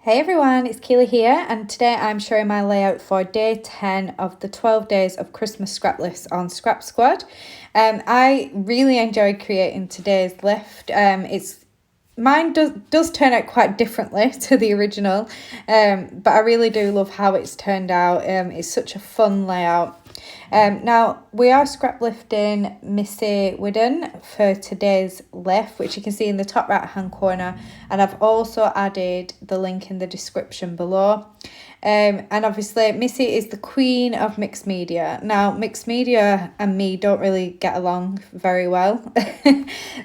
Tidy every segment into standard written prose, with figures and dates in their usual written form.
Hey everyone, it's Keely here, and today I'm showing my layout for day 10 of the 12 Days of Christmas Scraplifts on Scrap Squad. I really enjoyed creating today's lift. Mine does turn out quite differently to the original, but I really do love how it's turned out. It's such a fun layout. Now, we are scrap lifting Missy Widden for today's lift, which you can see in the top right hand corner, and I've also added the link in the description below. And obviously Missy is the queen of mixed media. Now, mixed media and me don't really get along very well.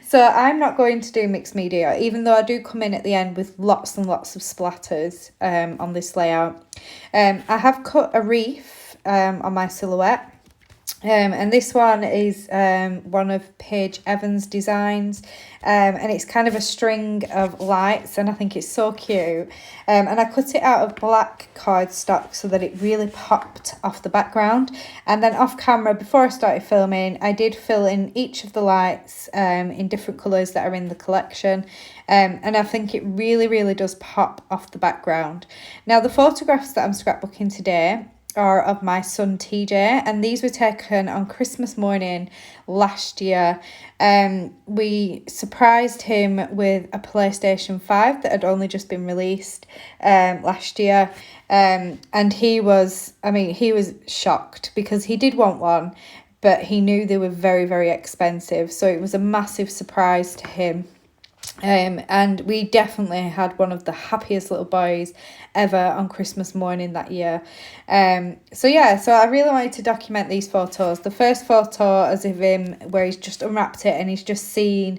So I'm not going to do mixed media, even though I do come in at the end with lots and lots of splatters on this layout. I have cut a reef on my silhouette. And this one is one of Paige Evans' designs, and it's kind of a string of lights, and I think it's so cute. And I cut it out of black cardstock so that it really popped off the background. And then off camera, before I started filming, I did fill in each of the lights in different colours that are in the collection. And I think it really does pop off the background. Now, the photographs that I'm scrapbooking today are of my son TJ, and these were taken on Christmas morning last year. We surprised him with a PlayStation 5 that had only just been released last year, and he was shocked because he did want one, but he knew they were very expensive, so it was a massive surprise to him. And we definitely had one of the happiest little boys ever on Christmas morning that year. So I really wanted to document these photos. The first photo is of him where he's just unwrapped it and he's just seen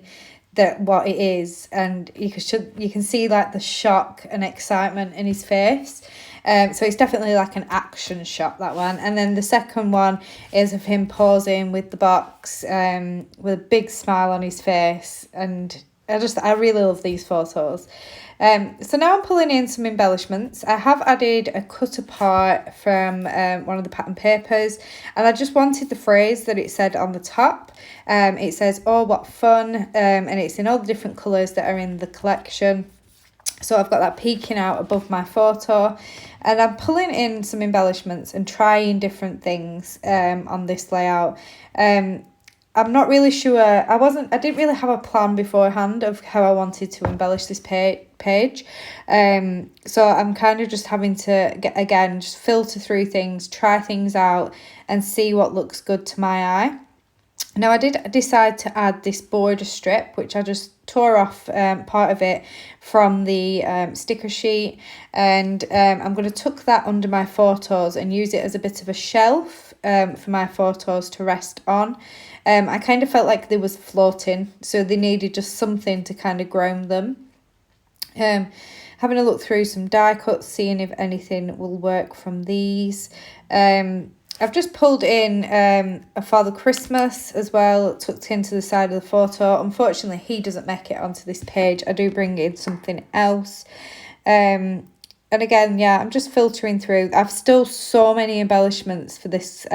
what it is, and you can see like the shock and excitement in his face. So it's definitely like an action shot, that one. And then the second one is of him posing with the box with a big smile on his face, and I really love these photos. So now I'm pulling in some embellishments. I have added a cut apart from one of the pattern papers, and I just wanted the phrase that it said on the top. It says, "Oh, what fun," and it's in all the different colours that are in the collection. So I've got that peeking out above my photo, and I'm pulling in some embellishments and trying different things on this layout. I'm not really sure. I didn't really have a plan beforehand of how I wanted to embellish this page. So I'm kind of just having to just filter through things, try things out, and see what looks good to my eye. Now, I did decide to add this border strip, which I just tore off part of it from the sticker sheet, and I'm going to tuck that under my photos and use it as a bit of a shelf for my photos to rest on. I kind of felt like they was floating, so they needed just something to kind of ground them. Having a look through some die cuts, seeing if anything will work from these. I've just pulled in a Father Christmas as well, tucked into the side of the photo. Unfortunately, he doesn't make it onto this page. I do bring in something else. And again, I'm just filtering through. I've still so many embellishments for this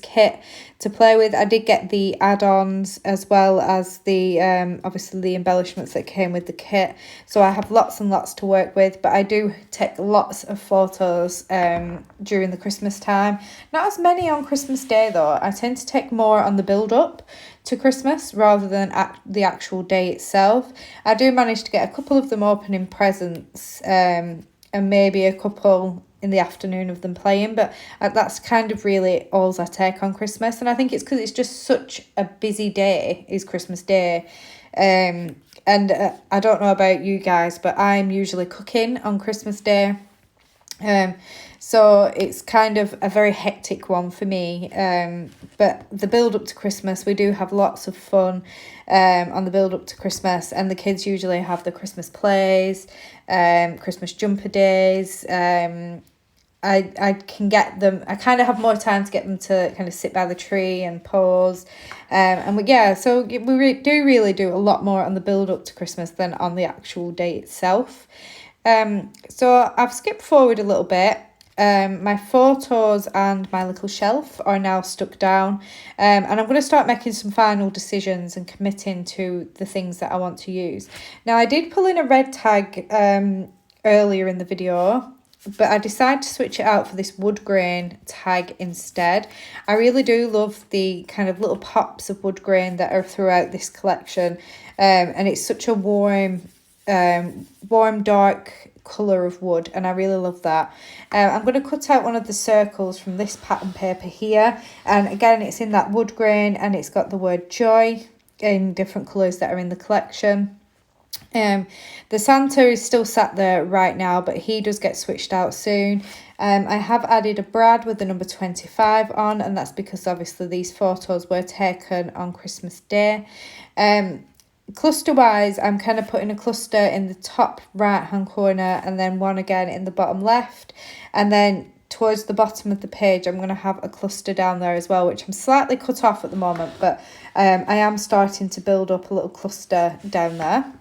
kit to play with. I did get the add-ons as well as the obviously the embellishments that came with the kit. So I have lots and lots to work with, but I do take lots of photos during the Christmas time. Not as many on Christmas Day though. I tend to take more on the build-up to Christmas rather than the actual day itself. I do manage to get a couple of them opening presents, and maybe a couple in the afternoon of them playing, but that's kind of really all I take on Christmas. And I think it's because it's just such a busy day, is Christmas Day. And I don't know about you guys, but I'm usually cooking on Christmas Day. So it's kind of a very hectic one for me. But the build up to Christmas, we do have lots of fun on the build up to Christmas, and the kids usually have the Christmas plays, Christmas jumper days. I can get them, I kind of have more time to get them to kind of sit by the tree and pose. So we really do a lot more on the build up to Christmas than on the actual day itself. So I've skipped forward a little bit. My photos and my little shelf are now stuck down, and I'm going to start making some final decisions and committing to the things that I want to use. Now, I did pull in a red tag earlier in the video, but I decided to switch it out for this wood grain tag instead. I really do love the kind of little pops of wood grain that are throughout this collection, and it's such a warm dark colour of wood, and I really love that. I'm going to cut out one of the circles from this pattern paper here, and again it's in that wood grain, and it's got the word joy in different colours that are in the collection. The Santa is still sat there right now, but he does get switched out soon. I have added a brad with the number 25 on, and that's because obviously these photos were taken on Christmas Day. Cluster wise, I'm kind of putting a cluster in the top right hand corner, and then one again in the bottom left, and then towards the bottom of the page I'm going to have a cluster down there as well, which I'm slightly cut off at the moment, but I am starting to build up a little cluster down there.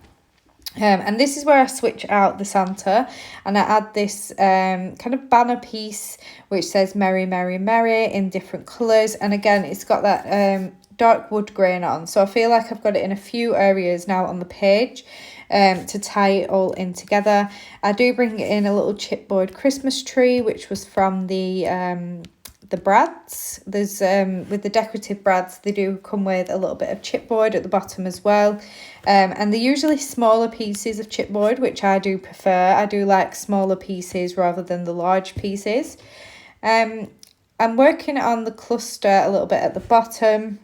And this is where I switch out the Santa, and I add this kind of banner piece which says Merry Merry Merry in different colours, and again it's got that dark wood grain on, so I feel like I've got it in a few areas now on the page to tie it all in together. I do bring in a little chipboard Christmas tree, which was from the brads. There's with the decorative brads, they do come with a little bit of chipboard at the bottom as well, and they're usually smaller pieces of chipboard, which I do prefer. I do like smaller pieces rather than the large pieces. I'm working on the cluster a little bit at the bottom,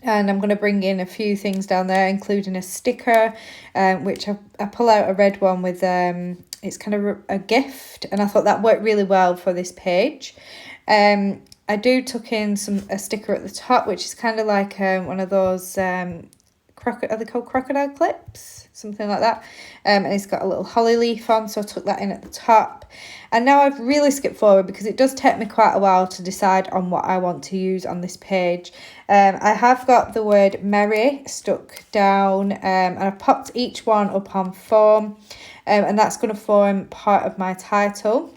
and I'm going to bring in a few things down there, including a sticker, which I pull out a red one with it's kind of a gift, and I thought that worked really well for this page. I do tuck in a sticker at the top, which is kind of like one of those are they called crocodile clips? Something like that. And it's got a little holly leaf on, so I took that in at the top. And now I've really skipped forward because it does take me quite a while to decide on what I want to use on this page. I have got the word Merry stuck down, and I've popped each one up on foam, and that's going to form part of my title.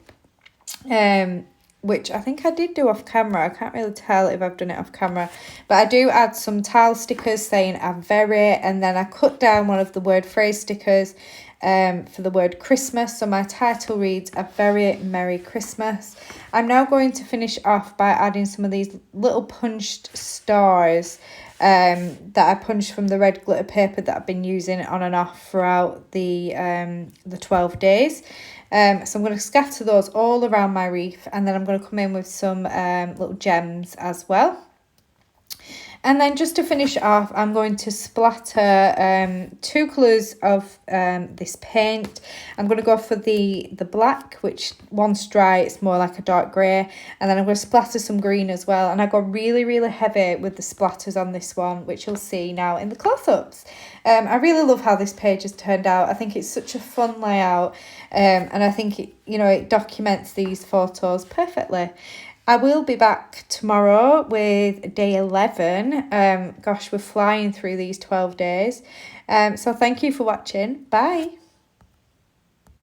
Which I think I did do off camera. I can't really tell if I've done it off camera, but I do add some tile stickers saying "A very," and then I cut down one of the word phrase stickers for the word Christmas, so my title reads "A Very Merry Christmas." I'm now going to finish off by adding some of these little punched stars that I punched from the red glitter paper that I've been using on and off throughout the 12 days. So I'm going to scatter those all around my wreath, and then I'm going to come in with some little gems as well. And then just to finish off, I'm going to splatter two colours of this paint. I'm going to go for the black, which once dry, it's more like a dark grey. And then I'm going to splatter some green as well. And I got really, really heavy with the splatters on this one, which you'll see now in the close-ups. I really love how this page has turned out. I think it's such a fun layout. And I think it documents these photos perfectly. I will be back tomorrow with day 11. Gosh, we're flying through these 12 days. So thank you for watching. Bye.